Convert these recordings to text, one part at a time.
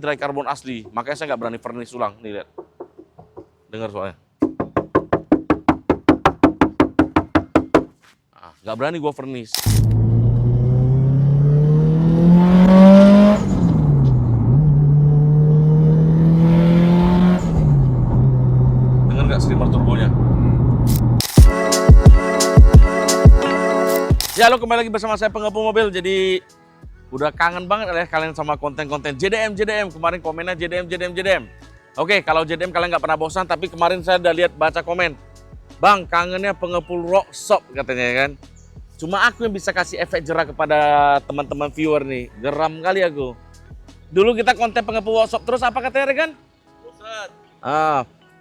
dry carbon asli. Makanya saya nggak berani vernish ulang. Nih lihat. Dengar soalnya. Nah, nggak berani gue vernish. Dengar nggak skimmer turbonya? Ya, lo kembali lagi bersama saya Pengepul Mobil. Jadi udah kangen banget ya kalian sama konten-konten JDM. Kemarin komennya JDM. Oke, kalau JDM kalian nggak pernah bosan, tapi kemarin saya udah lihat baca komen. Bang, kangennya Pengepul Workshop katanya ya kan. Cuma aku yang bisa kasih efek jerah kepada teman-teman viewer nih. Geram kali aku. Dulu kita konten Pengepul Workshop, terus apa katanya Regan? Bosan.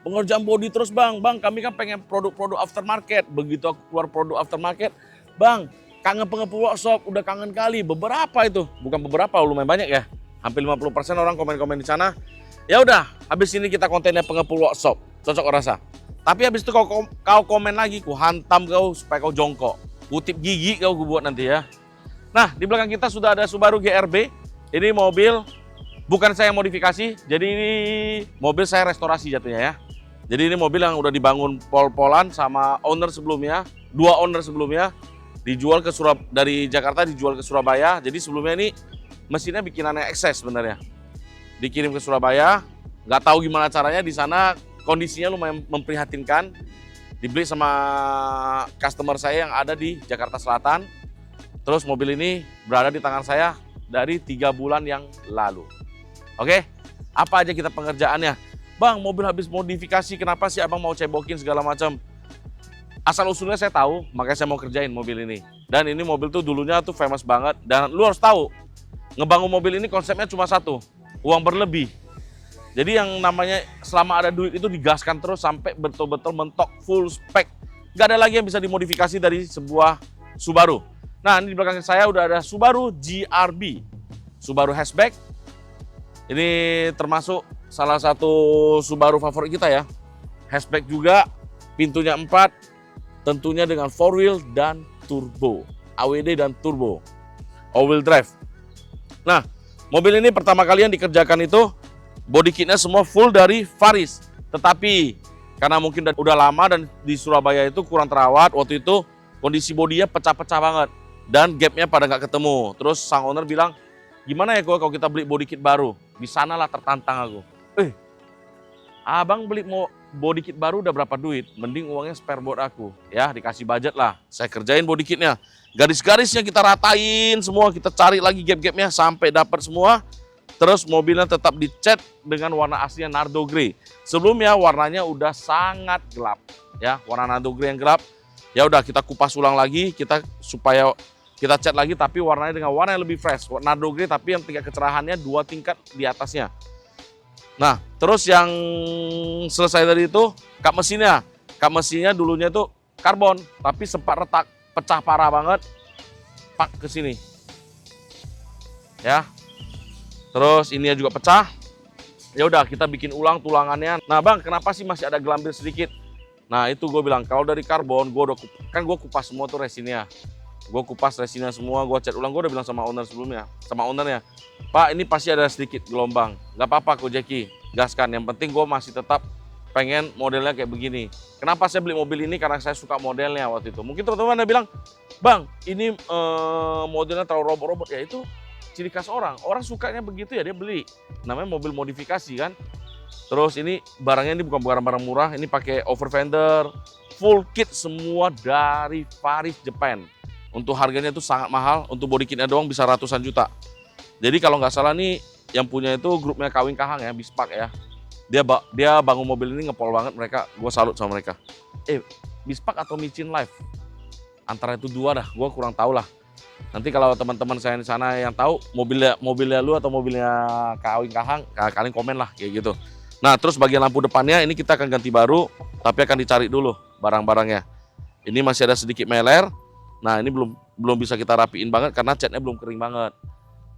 Pengerjaan body terus bang. Bang, kami kan pengen produk-produk aftermarket. Begitu aku keluar produk aftermarket, bang, kangen Pengepul Workshop, udah kangen kali. Beberapa itu, bukan beberapa, lumayan banyak ya. Hampir 50% orang komen-komen di sana. Ya udah, habis ini kita kontennya Pengepul Workshop. Cocok rasa. Tapi habis itu kau komen lagi, ku hantam kau supaya kau jongkok. Kutip gigi kau buat nanti ya. Nah, di belakang kita sudah ada Subaru GRB. Ini mobil bukan saya modifikasi, jadi ini mobil saya restorasi jatuhnya ya. Jadi ini mobil yang udah dibangun pol-polan sama owner sebelumnya, 2 owner sebelumnya. Dijual ke dari Jakarta dijual ke Surabaya. Jadi sebelumnya ini mesinnya bikinannya XS sebenarnya. Dikirim ke Surabaya, nggak tahu gimana caranya di sana kondisinya lumayan memprihatinkan. Dibeli sama customer saya yang ada di Jakarta Selatan. Terus mobil ini berada di tangan saya dari 3 bulan yang lalu. Oke, apa aja kita pengerjaannya? Bang, mobil habis modifikasi, kenapa sih abang mau cebokin segala macam? Asal usulnya saya tahu, makanya saya mau kerjain mobil ini. Dan ini mobil tuh dulunya tuh famous banget. Dan lu harus tahu, ngebangun mobil ini konsepnya cuma satu, uang berlebih. Jadi yang namanya selama ada duit itu digaskan terus sampai betul-betul mentok full spek. Gak ada lagi yang bisa dimodifikasi dari sebuah Subaru. Nah, ini di belakang saya udah ada Subaru GRB. Subaru hatchback. Ini termasuk salah satu Subaru favorit kita ya. Hatchback juga, pintunya 4. Tentunya dengan 4-wheel dan turbo, AWD dan turbo, all-wheel drive. Nah, mobil ini pertama kali yang dikerjakan itu body kitnya semua full dari Faris. Tetapi karena mungkin udah lama dan di Surabaya itu kurang terawat, waktu itu kondisi bodinya pecah-pecah banget dan gapnya pada nggak ketemu. Terus sang owner bilang, gimana ya kalau kita beli body kit baru? Di sanalah tertantang aku. Abang beli body kit baru udah berapa duit? Mending uangnya spare buat aku. Ya, dikasih budget lah. Saya kerjain body kitnya. Garis-garisnya kita ratain semua. Kita cari lagi gap-gapnya sampai dapat semua. Terus mobilnya tetap dicat dengan warna aslinya Nardo Grey. Sebelumnya warnanya udah sangat gelap. Ya, warna Nardo Grey yang gelap. Ya udah kita kupas ulang lagi. Supaya kita cat lagi tapi warnanya dengan warna yang lebih fresh. Nardo Grey tapi yang tingkat kecerahannya 2 tingkat di atasnya. Nah, terus yang selesai tadi itu kap mesinnya. Kap mesinnya dulunya itu karbon, tapi sempat retak, pecah parah banget. Pak ke sini. Ya. Terus ininya juga pecah. Ya udah kita bikin ulang tulangannya. Nah, Bang, kenapa sih masih ada gelambir sedikit? Nah, itu gue bilang kalau dari karbon, gue kupas semua tuh resinnya. Gue kupas resinnya semua, gue cat ulang. Gue udah bilang sama owner sebelumnya, sama ownernya, Pak, ini pasti ada sedikit gelombang. Gak apa-apa kok Jackie, gaskan. Yang penting gue masih tetap pengen modelnya kayak begini. Kenapa saya beli mobil ini? Karena saya suka modelnya waktu itu. Mungkin teman-teman ada bilang, Bang, ini modelnya terlalu robot-robot. Ya itu ciri khas orang. Orang sukanya begitu ya dia beli. Namanya mobil modifikasi kan. Terus ini barangnya ini bukan barang-barang murah. Ini pakai over fender, full kit semua dari Faris Japan. Untuk harganya itu sangat mahal. Untuk body kitnya doang bisa ratusan juta. Jadi kalau nggak salah nih yang punya itu grupnya Kawin Kahang ya, Bispak ya. Dia bangun mobil ini ngepol banget mereka. Gue salut sama mereka. Bispak atau Michelin Life? Antara itu dua dah, gue kurang tahu lah. Nanti kalau teman-teman saya di sana yang tahu mobilnya lu atau mobilnya Kawin Kahang, kalian komen lah kayak gitu. Nah, terus bagian lampu depannya ini kita akan ganti baru, tapi akan dicari dulu barang-barangnya. Ini masih ada sedikit meler. Nah, ini belum bisa kita rapiin banget karena catnya belum kering banget.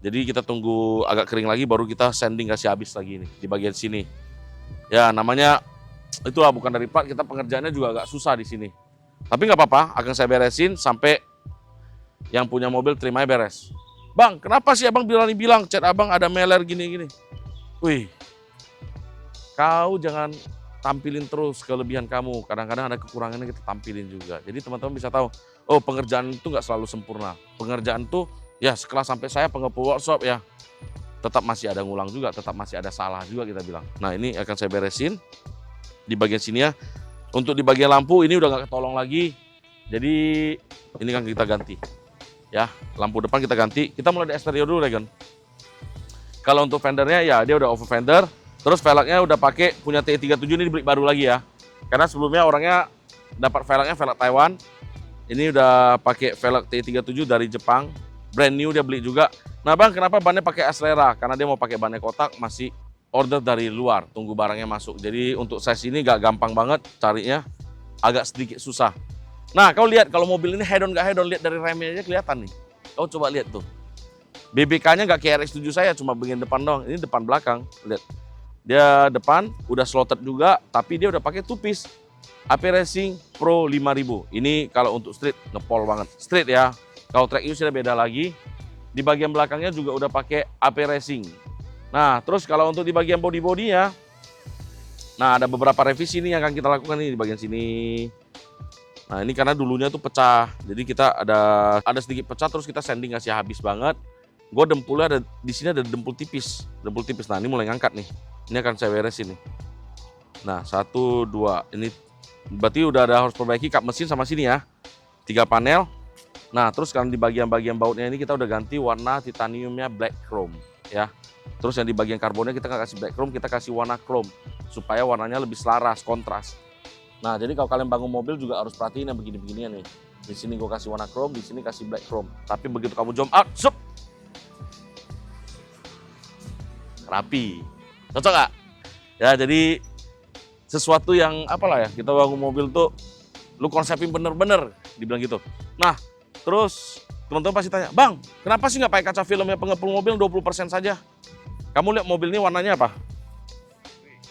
Jadi kita tunggu agak kering lagi baru kita sanding kasih habis lagi nih di bagian sini. Ya namanya itulah bukan dari plat, kita pengerjaannya juga agak susah di sini. Tapi nggak apa-apa, akan saya beresin sampai yang punya mobil terimanya beres. Bang, kenapa sih abang bilang cat abang ada meler gini-gini? Wih, kau jangan tampilin terus kelebihan kamu. Kadang-kadang ada kekurangannya kita tampilin juga. Jadi teman-teman bisa tahu, oh pengerjaan itu nggak selalu sempurna. Pengerjaan tuh ya sekelas sampai saya pengepul workshop ya, tetap masih ada ngulang juga, tetap masih ada salah juga kita bilang. Nah ini akan saya beresin di bagian sini ya. Untuk di bagian lampu ini udah nggak ketolong lagi. Jadi ini kan kita ganti. Ya, lampu depan kita ganti. Kita mulai dari eksterior dulu Regen. Kalau untuk fendernya ya dia udah over fender. Terus velgnya udah pakai punya T37 ini dibeli baru lagi ya. Karena sebelumnya orangnya dapat velgnya velg Taiwan. Ini udah pakai velg T37 dari Jepang. Brand new dia beli juga. Nah bang, kenapa bannya pakai Aslera? Karena dia mau pakai bannya kotak, masih order dari luar, tunggu barangnya masuk. Jadi untuk size ini gak gampang banget carinya, agak sedikit susah. Nah kau lihat kalau mobil ini head on gak head on, lihat dari remnya aja kelihatan nih. Kau coba lihat tuh. BBK-nya gak kayak RX-7 saya, cuma bagian depan doang. Ini depan belakang, lihat. Dia depan udah slotted juga, tapi dia udah pakai two-piece AP Racing Pro 5000. Ini kalau untuk street ngepol banget. Street ya. Kalau track use sudah beda lagi. Di bagian belakangnya juga udah pakai AP Racing. Nah, terus kalau untuk di bagian body-bodinya, nah ada beberapa revisi nih yang akan kita lakukan nih di bagian sini. Nah, ini karena dulunya tuh pecah. Jadi kita ada sedikit pecah terus kita sanding ngasih habis banget. Gue dempulnya ada di sini ada dempul tipis. Dempul tipis. Nah, ini mulai ngangkat nih. Ini akan saya beresin nih. Nah, 1 2. Ini berarti udah ada harus perbaiki kap mesin sama sini ya. 3 panel. Nah, terus kan di bagian-bagian bautnya ini kita udah ganti warna titaniumnya black chrome ya. Terus yang di bagian karbonnya kita nggak kasih black chrome, kita kasih warna chrome supaya warnanya lebih selaras, kontras. Nah, jadi kalau kalian bangun mobil juga harus perhatiin yang begini-beginian nih. Di sini gue kasih warna chrome, di sini kasih black chrome. Tapi begitu kamu jump out, sup, rapi. Cocok nggak? Ya, jadi sesuatu yang apalah ya, kita bangun mobil tuh lu konsepin bener-bener, dibilang gitu. Nah, terus teman-teman pasti tanya, Bang, kenapa sih nggak pakai kaca filmnya pengepul mobil 20% saja? Kamu lihat mobil ini warnanya apa?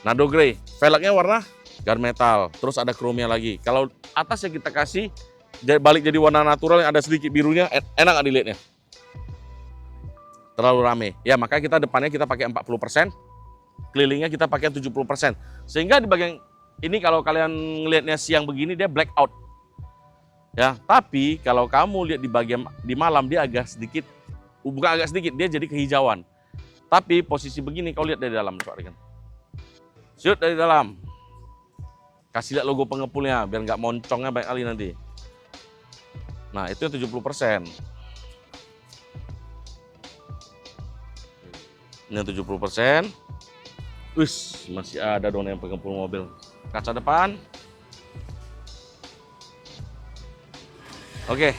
Nado Grey. Velgnya warna gunmetal. Terus ada chrome-nya lagi. Kalau atas yang kita kasih balik jadi warna natural yang ada sedikit birunya, enak nggak dilihatnya? Terlalu rame. Ya makanya kita depannya kita pakai 40%, kelilingnya kita pakai 70%. Sehingga di bagian ini kalau kalian ngelihatnya siang begini dia black out. Ya, tapi kalau kamu lihat di bagian di malam dia agak sedikit, bukan agak sedikit, dia jadi kehijauan. Tapi posisi begini kau lihat dari dalam, coba kan. Shoot dari dalam. Kasih lihat logo pengepulnya biar nggak moncongnya banyak kali nanti. Nah, itu 70%. Ini 70%. Wis, masih ada dong yang pengepul mobil. Kaca depan. Oke,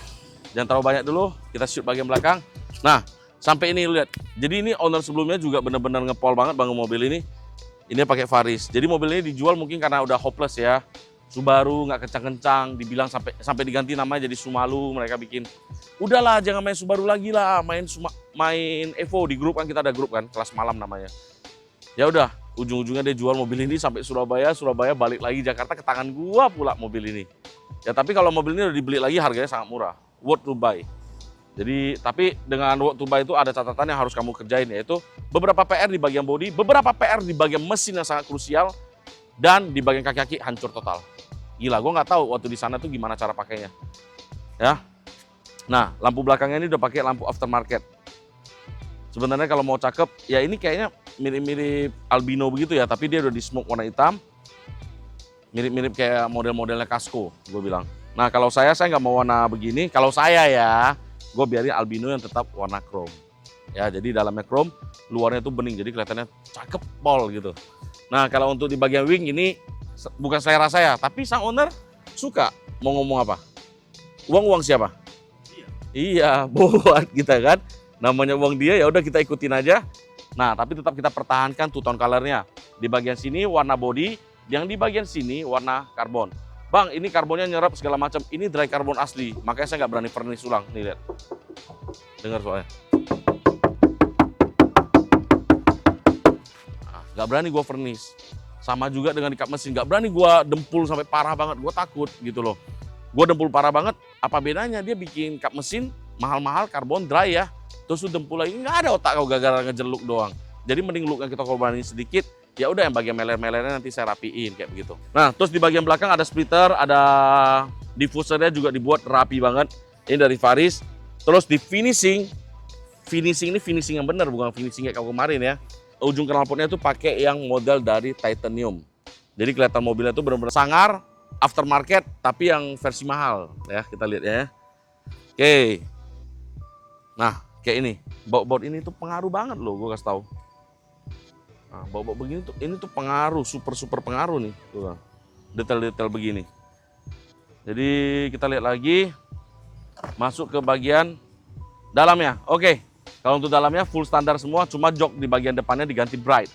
jangan terlalu banyak dulu, kita shoot bagian belakang. Nah, sampai ini lihat. Jadi ini owner sebelumnya juga benar-benar ngepol banget bangun mobil ini. Ini pakai Varis. Jadi mobil ini dijual mungkin karena udah hopeless ya. Subaru nggak kencang-kencang, dibilang sampai diganti namanya jadi Sumalu, mereka bikin. Udahlah, jangan main Subaru lagi lah, main Evo di grup kan, kita ada grup kan, kelas malam namanya. Ya udah, ujung-ujungnya dia jual mobil ini sampai Surabaya balik lagi Jakarta ke tangan gua pula mobil ini. Ya tapi kalau mobil ini udah dibeli lagi harganya sangat murah, worth to buy. Jadi tapi dengan worth to buy itu ada catatan yang harus kamu kerjain, yaitu beberapa PR di bagian bodi, beberapa PR di bagian mesin yang sangat krusial, dan di bagian kaki-kaki hancur total. Gila, gue nggak tahu waktu di sana tuh gimana cara pakainya. Ya, nah lampu belakangnya ini udah pakai lampu aftermarket. Sebenarnya kalau mau cakep, ya ini kayaknya mirip-mirip albino begitu ya, tapi dia udah di smoke warna hitam. Mirip-mirip kayak model-modelnya Casco, gue bilang. Nah kalau saya nggak mau warna begini. Kalau saya ya, gue biarin albino yang tetap warna chrome. Ya jadi dalamnya chrome, luarnya tuh bening, jadi kelihatannya cakep pol gitu. Nah kalau untuk di bagian wing ini bukan selera saya, tapi sang owner suka. Mau ngomong apa? Uang siapa? Iya, buat kita kan. Namanya uang dia, ya udah kita ikutin aja. Nah tapi tetap kita pertahankan two tone colornya. Di bagian sini warna body, yang di bagian sini warna karbon. Bang, ini karbonnya nyerap segala macam. Ini dry karbon asli, makanya saya nggak berani vernish ulang. Nih lihat, dengar soalnya. Nah, nggak berani gue vernish. Sama juga dengan di kap mesin, nggak berani gue dempul sampai parah banget. Gue takut gitu loh. Gue dempul parah banget. Apa bedanya dia bikin kap mesin mahal-mahal karbon dry ya. Terus lu dempul lagi, nggak ada otak kau gara-gara ngejeluk doang. Jadi mending look yang kita korbanin sedikit, ya udah yang bagian meler-melernya nanti saya rapiin kayak begitu. Nah, terus di bagian belakang ada splitter, ada diffusernya juga dibuat rapi banget. Ini dari Faris. Terus di finishing ini finishing yang benar, bukan finishing kayak kemarin ya. Ujung knalpotnya itu pakai yang model dari titanium. Jadi kelihatan mobilnya itu benar-benar sangar, aftermarket, tapi yang versi mahal ya. Kita lihat ya. Oke. Nah, kayak ini. Baut-baut ini tuh pengaruh banget loh, gue kasih tahu. Nah, baut-baut begini tuh, ini tuh pengaruh, super pengaruh nih. Tuh, detail-detail begini. Jadi kita lihat lagi, masuk ke bagian dalamnya. Oke. Kalau untuk dalamnya full standar semua, cuma jok di bagian depannya diganti Bright.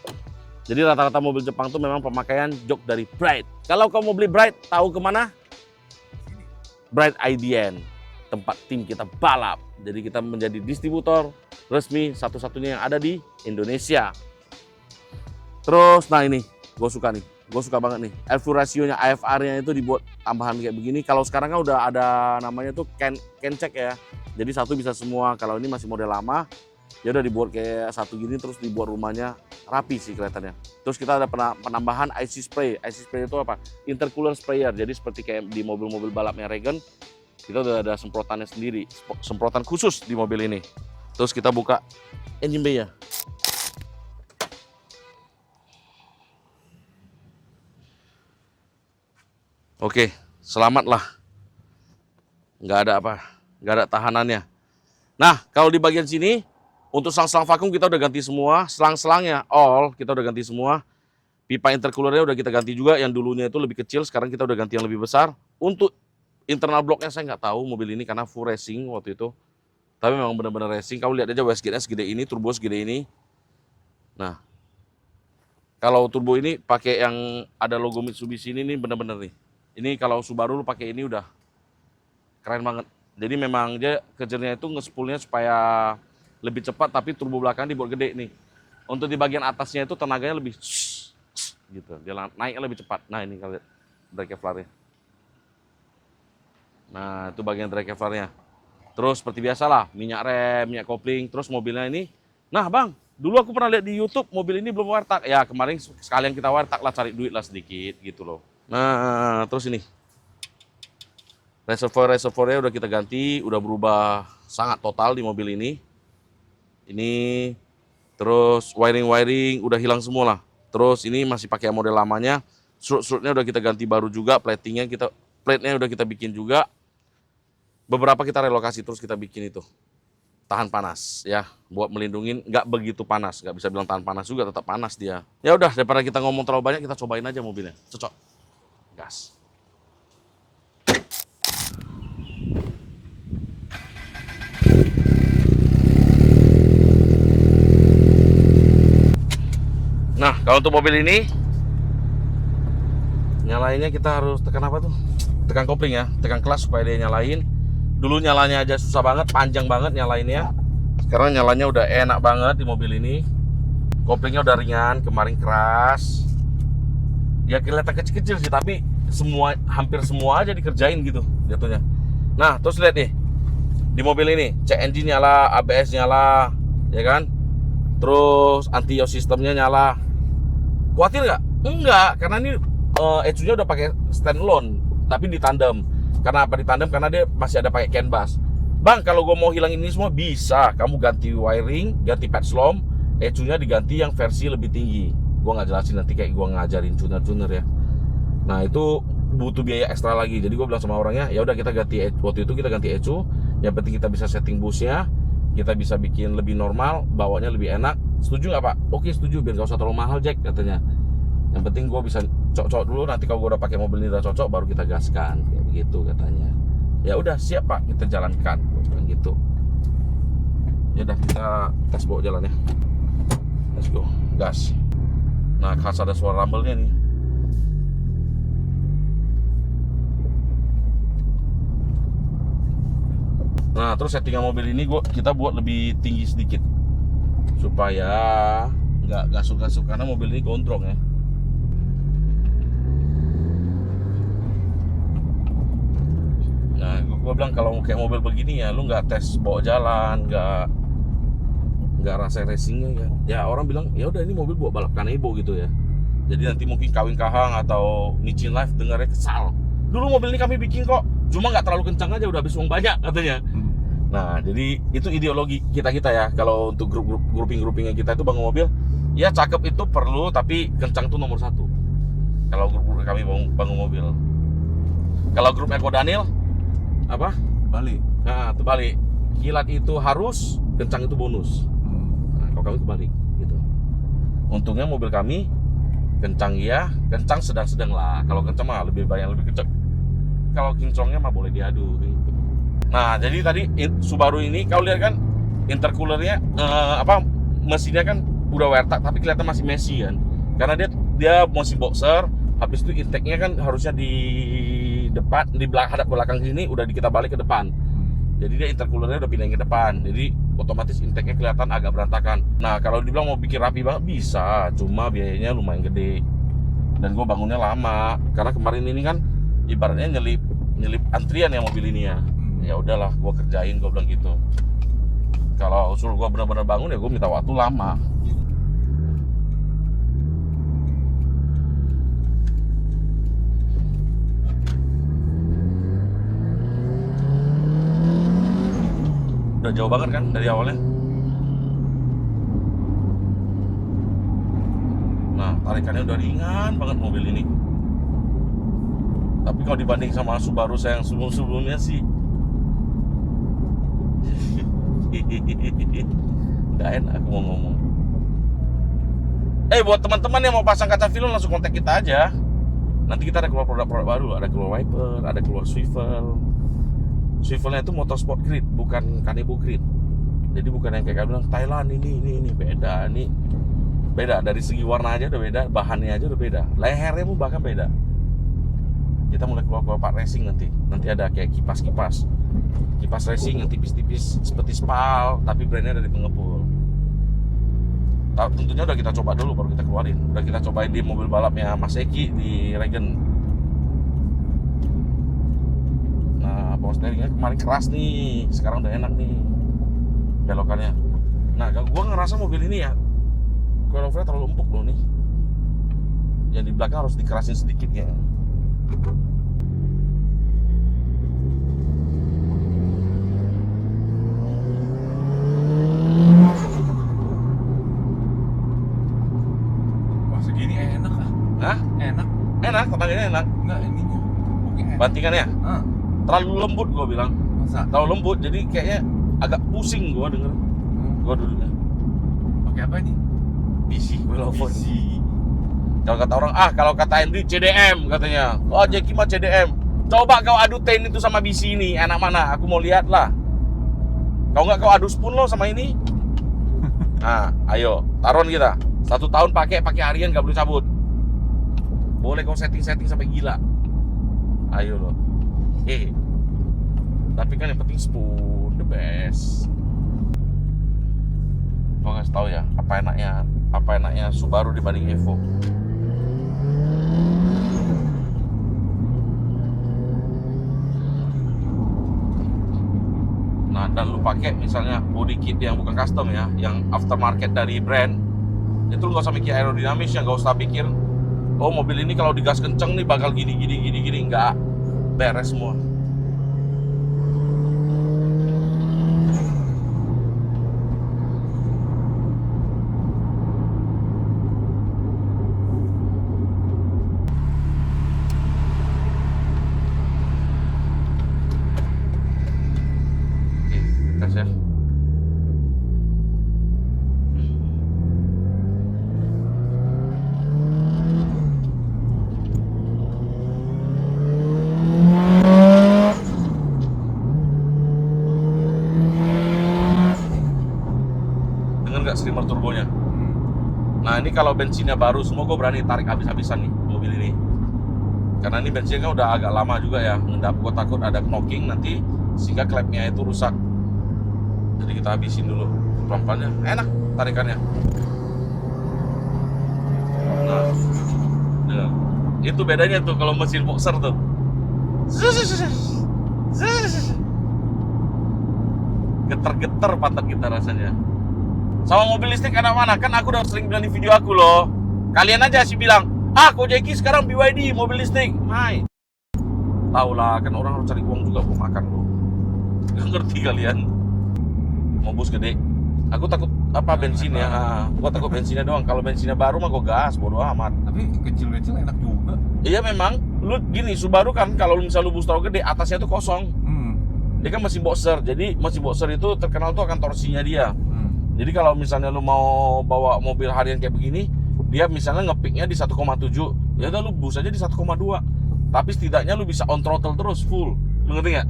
Jadi rata-rata mobil Jepang tuh memang pemakaian jok dari Bright. Kalau kamu mau beli Bright, tahu kemana? Bright IDN, tempat tim kita balap. Jadi kita menjadi distributor resmi satu-satunya yang ada di Indonesia. Terus, nah ini, gue suka banget nih. Airflow ratio-nya, AFR-nya itu dibuat tambahan kayak begini. Kalau sekarang kan udah ada namanya tuh can check ya. Jadi satu bisa semua. Kalau ini masih model lama, ya udah dibuat kayak satu gini, terus dibuat rumahnya rapi sih kelihatannya. Terus kita ada penambahan IC spray. IC spray itu apa? Intercooler sprayer. Jadi seperti kayak di mobil-mobil balapnya Regen, kita udah ada semprotannya sendiri, semprotan khusus di mobil ini. Terus kita buka engine bay-nya. Oke, selamatlah. Nggak ada apa, nggak ada tahanannya. Nah, kalau di bagian sini, untuk selang-selang vakum kita udah ganti semua, selang-selangnya all kita udah ganti semua. Pipa intercoolernya udah kita ganti juga, yang dulunya itu lebih kecil, sekarang kita udah ganti yang lebih besar. Untuk internal blocknya saya nggak tahu mobil ini karena full racing waktu itu. Tapi memang benar-benar racing. Kamu lihat aja wastegate-nya segede ini, turbo segede ini. Nah, kalau turbo ini pakai yang ada logo Mitsubishi ini benar-benar nih. Ini kalau Subaru lu pakai ini udah keren banget. Jadi memang dia kejernya itu nge-spoolnya supaya lebih cepat, tapi turbo belakang dibuat gede nih. Untuk di bagian atasnya itu tenaganya lebih gitu, dia naiknya lebih cepat. Nah ini kalau lihat drag kevlarnya. Nah itu bagian drag kevlarnya. Terus seperti biasalah minyak rem, minyak kopling. Terus mobilnya ini, nah bang, dulu aku pernah lihat di YouTube mobil ini belum wartak. Ya kemarin sekalian kita wartak lah, cari duit lah sedikit gitu loh. Nah terus ini reservoir-reservoirnya udah kita ganti, udah berubah sangat total di mobil ini. Ini terus wiring-wiring udah hilang semua lah. Terus ini masih pakai model lamanya. Strut-strutnya udah kita ganti baru juga, plate-nya udah kita bikin juga. Beberapa kita relokasi, terus kita bikin itu tahan panas ya, buat melindungi nggak begitu panas, nggak bisa bilang tahan panas juga, tetap panas dia. Ya udah, daripada kita ngomong terlalu banyak, kita cobain aja mobilnya. Cocok. Gas. Nah, kalau untuk mobil ini nyalainnya kita harus tekan apa tuh? Tekan kopling ya, tekan kelas supaya dia nyalain. Dulu nyalanya aja susah banget, panjang banget nyalainnya. Sekarang nyalanya udah enak banget di mobil ini. Koplingnya udah ringan, kemarin keras. Ya kelihatan kecil-kecil sih, tapi hampir semua aja dikerjain gitu jatuhnya. Nah, terus lihat nih. Di mobil ini, check engine nyala, ABS nyala, ya kan? Terus anti-yaw sistemnya nyala. Khawatir nggak? Enggak, karena ini ECU-nya udah pakai standalone, tapi ditandem. Karena apa ditandem? Karena dia masih ada pakai CAN bus. Bang, kalau gue mau hilangin ini semua bisa. Kamu ganti wiring, ganti patch slom, ECU-nya diganti yang versi lebih tinggi. Gue nggak jelasin, nanti kayak gue ngajarin tuner-tuner ya. Nah itu butuh biaya ekstra lagi. Jadi gue bilang sama orangnya, ya udah kita ganti waktu itu kita ganti ECU. Yang penting kita bisa setting busnya, kita bisa bikin lebih normal, bawanya lebih enak. Setuju nggak Pak? Oke setuju, biar gak usah terlalu mahal Jack katanya. Yang penting gue bisa cocok dulu, nanti kalau gue udah pakai mobil ini udah cocok, baru kita gaskan kayak begitu katanya. Ya udah siap Pak, kita jalankan, gue bilang gitu. Ya udah kita tes bawa jalan ya. Let's go, gas. Nah khas ada suara rumble-nya nih. Nah terus settingan mobil ini kita buat lebih tinggi sedikit supaya nggak suka-suka, karena mobil ini gondrong ya. Nah gue bilang kalau kayak mobil begini ya lu nggak tes bawa jalan, nggak nggak rasa racingnya ya. Ya orang bilang ya udah ini mobil buat balap kanebo gitu ya. Jadi nanti mungkin Kawin Kahang atau Micin Life dengarnya kesal. Dulu mobil ini kami bikin kok, cuma nggak terlalu kencang aja udah habis uang banyak katanya. Nah jadi itu ideologi kita ya. Kalau untuk groupingnya kita itu bangun mobil, ya cakep itu perlu tapi kencang tuh nomor satu. Kalau grup kami bangun mobil. Kalau grup Eko Daniel apa? Balik. Nah terbalik. Kilat itu harus, kencang itu bonus. Nah, kalau kami kebalik gitu. Untungnya mobil kami kencang ya, kencang sedang-sedang lah. Kalau kencang mah lebih kencang. Kalau kinclongnya mah boleh diadu gitu. Nah, jadi tadi Subaru ini kau lihat kan intercoolernya mesinnya kan udah wertak tapi kelihatan masih messy kan. Karena dia mesin boxer, habis itu intake-nya kan harusnya di depan, di hadap belakang sini udah kita balik ke depan. Jadi dia intercoolernya udah pindahin ke depan. Jadi otomatis intake-nya kelihatan agak berantakan. Nah, kalau dibilang mau bikin rapi banget bisa, cuma biayanya lumayan gede. Dan gue bangunnya lama karena kemarin ini kan ibaratnya nyelip antrian ya mobil ini ya. Ya udahlah, gue kerjain, gue bilang gitu. Kalau suruh gue benar-benar bangun ya gue minta waktu lama. Udah jauh banget kan dari awalnya. Nah, tarikannya udah ringan banget mobil ini. Tapi kalau dibanding sama Subaru saya yang sebelum-sebelumnya sih nggak enak aku mau ngomong. Buat teman-teman yang mau pasang kaca film langsung kontak kita aja. Nanti kita ada keluar produk-produk baru, ada keluar wiper, ada keluar swivel. Swivelnya itu motorsport grid, bukan kanebo grid. Jadi bukan yang kayak bilang Thailand ini beda. Ini beda dari segi warna aja udah beda, bahannya aja udah beda, lehernya pun bahkan beda. Kita mulai keluar part racing nanti ada kayak kipas racing yang tipis-tipis seperti Spal tapi brandnya dari pengepul. Tentunya udah kita coba dulu baru kita keluarin. Udah kita cobain di mobil balapnya Mas Eki di Regen. Nah, power steeringnya kemarin keras nih, sekarang udah enak nih belokannya. Nah, gue ngerasa mobil ini ya coilovernya terlalu empuk loh nih. Yang di belakang harus dikerasin sedikit ya. Wah, segini enak ah. Hah? Enak, tetangganya enak. Enggak, ininya. Oke, enak. Bantingannya? Terlalu lembut gue bilang. Masa? Terlalu lembut, jadi kayaknya agak pusing gue denger. Gue duduknya. Pakai apa ini? Busy, telepon. Busy. Kalau kata orang, kalau kata Henry CDM katanya. Oh, Jackie mah CDM. Coba kau adu ten itu sama BC ini, enak mana? Aku mau lihat lah. Kau nggak kau adu spoon lo sama ini? Nah, ayo, taruhan kita. 1 tahun pakai harian nggak boleh cabut. Boleh kau setting sampai gila. Ayo lo. Tapi kan yang penting spoon the best. Gua nggak tahu ya apa enaknya Subaru dibanding Evo. Nah, dan lu pakai misalnya body kit yang bukan custom ya, yang aftermarket dari brand, itu lu gak usah mikir aerodinamis, gak usah pikir oh mobil ini kalau digas kenceng nih bakal gini, enggak, beres semua. Ya. Dengar nggak skimmer turbonya? Nah ini kalau bensinnya baru semua gue berani tarik habis-habisan nih mobil ini. Karena ini bensinnya kan udah agak lama juga ya, ngendap. Gue takut ada knocking nanti sehingga klepnya itu rusak. Jadi kita habisin dulu pelan-pelannya, enak tarikannya. Nah, itu bedanya tuh kalau mesin boxer tuh. Getar-getar pantat kita rasanya. Sama mobil listrik anak mana? Kan aku udah sering bilang di video aku loh. Kalian aja sih bilang, Kojeki sekarang BYD mobil listrik. Hai. Tahu lah, kan orang harus cari uang juga buat makan loh. Gak ngerti kalian. Mau bus gede. Aku takut bensin ya. Gua takut bensinnya doang. Kalau bensinnya baru mah gua gas, bodo amat. Tapi kecil-kecil enak juga. Iya memang. Lu gini, Subaru kan kalau misalnya lu bus terlalu gede, atasnya tuh kosong. Dia kan mesin boxer. Jadi mesin boxer itu terkenal tuh akan torsinya dia. Jadi kalau misalnya lu mau bawa mobil harian kayak begini, dia misalnya ngepicknya di 1,7, ya udah lu bus aja di 1,2. Tapi setidaknya lu bisa on throttle terus full. Lu ngerti nggak?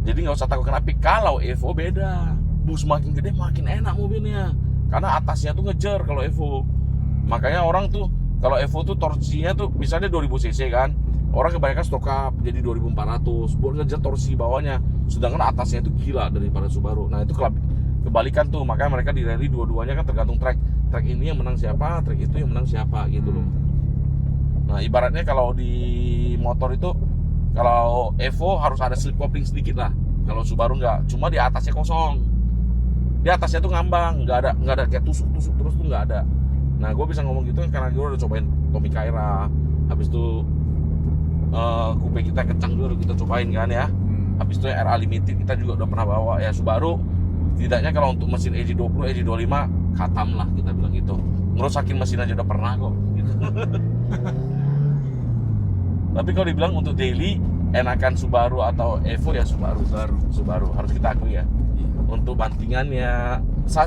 Jadi nggak usah takut kena pick. Kalau Evo beda. Bus makin gede makin enak mobilnya. Karena atasnya tuh ngejar kalau Evo. Makanya orang tuh kalau Evo tuh torsinya tuh misalnya 2000 cc kan. Orang kebanyakan stock up jadi 2400 buat ngejar torsi bawahnya. Sedangkan atasnya itu gila daripada Subaru. Nah, itu kebalikan tuh. Makanya mereka di rally dua-duanya kan tergantung track. Track ini yang menang siapa, track itu yang menang siapa gitu loh. Nah, ibaratnya kalau di motor itu kalau Evo harus ada slip coupling sedikit lah. Kalau Subaru enggak, cuma di atasnya kosong. Di atasnya tuh ngambang, nggak ada kayak tusuk-tusuk terus tuh nggak ada. Nah, gue bisa ngomong gitu kan karena gue udah cobain Tommy Kaira, habis itu coupe kita kencang juga udah kita cobain kan ya. Habis itu RA Limited kita juga udah pernah bawa ya. Subaru setidaknya kalau untuk mesin EJ20, EJ25 khatam lah kita bilang gitu. Ngerusakin mesin aja udah pernah kok gitu. Tapi kalau dibilang untuk daily enakan Subaru atau Evo ya Subaru harus kita akui ya. Untuk bantingannya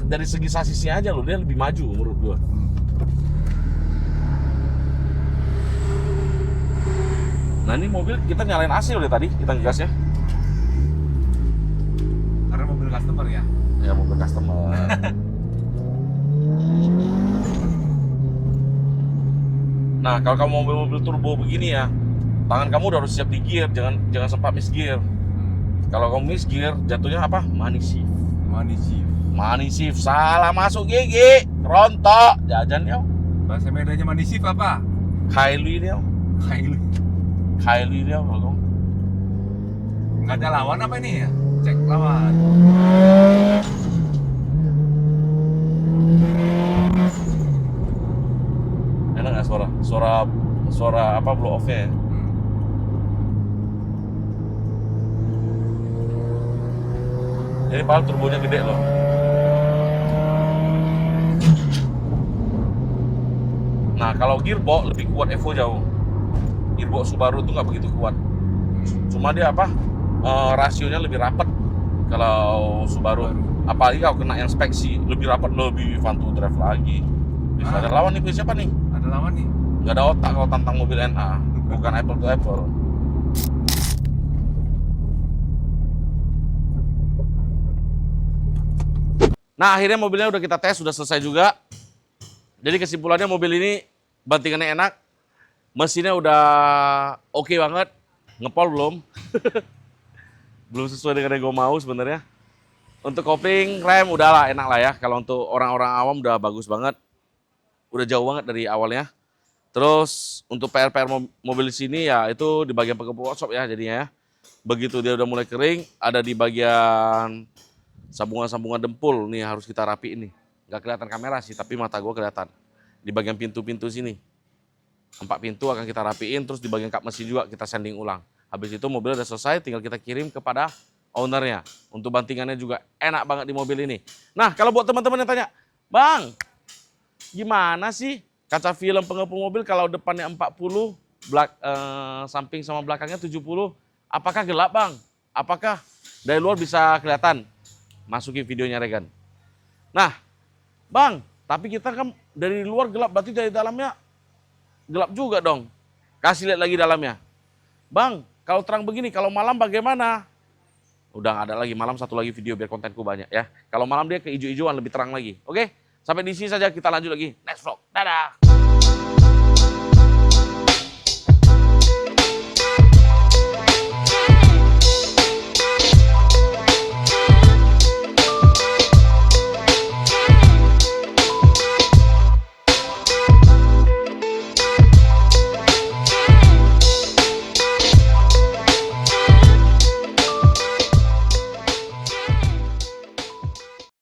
dari segi sasisnya aja loh dia lebih maju menurut gua. Nah, ini mobil kita nyalain AC udah tadi kita ngegas ya. Karena mobil customer ya. Ya mobil customer. Nah, kalau kamu mobil turbo begini ya, tangan kamu udah harus siap di gear, jangan sempat miss gear. Kalau kamu miss gear, jatuhnya apa? Manisif. Salah masuk gigi, rontok, jajan yo. Bahasa Medanya manisif apa? Kaili dia. Kalau Nggak ada lawan apa ini ya? Cek lawan. enak nggak suara apa blow off-nya ya? Jadi padahal turbonya gede loh. Nah, kalau gearbox lebih kuat Evo jauh. Gearbox Subaru tuh nggak begitu kuat. Cuma dia rasionya lebih rapat kalau Subaru. Apalagi kalau kena yang spek sih lebih rapat, lebih fun to drive lagi. Bisa ada lawan nih, siapa nih? Ada lawan nih. Nggak ada otak kalau tantang mobil NA, bukan apple to apple. Nah, akhirnya mobilnya udah kita tes, sudah selesai juga. Jadi kesimpulannya mobil ini bantingannya enak, mesinnya udah oke banget, ngepol belum? Belum sesuai dengan yang gue mau sebenarnya. Untuk kopling, rem udahlah enak lah ya. Kalau untuk orang-orang awam udah bagus banget, udah jauh banget dari awalnya. Terus untuk PR-PR mobil di sini ya itu di bagian pengepu workshop ya jadinya ya. Begitu dia udah mulai kering, ada di bagian sambungan-sambungan dempul nih harus kita rapiin nih. Nggak kelihatan kamera sih, tapi mata gue kelihatan. Di bagian pintu-pintu sini. 4 pintu akan kita rapiin, terus di bagian kap mesin juga kita sanding ulang. Habis itu mobilnya udah selesai, tinggal kita kirim kepada ownernya. Untuk bantingannya juga enak banget di mobil ini. Nah, kalau buat teman-teman yang tanya, Bang, gimana sih kaca film pengepu mobil kalau depannya 40, samping sama belakangnya 70, apakah gelap Bang? Apakah dari luar bisa kelihatan? Masukin videonya Regan. Nah, Bang, tapi kita kan dari luar gelap, berarti dari dalamnya gelap juga dong. Kasih lihat lagi dalamnya. Bang, kalau terang begini, kalau malam bagaimana? Udah nggak ada lagi, malam satu lagi video biar kontenku banyak ya. Kalau malam dia ke hijau-hijauan lebih terang lagi. Oke, sampai di sini saja, kita lanjut lagi. Next vlog, dadah.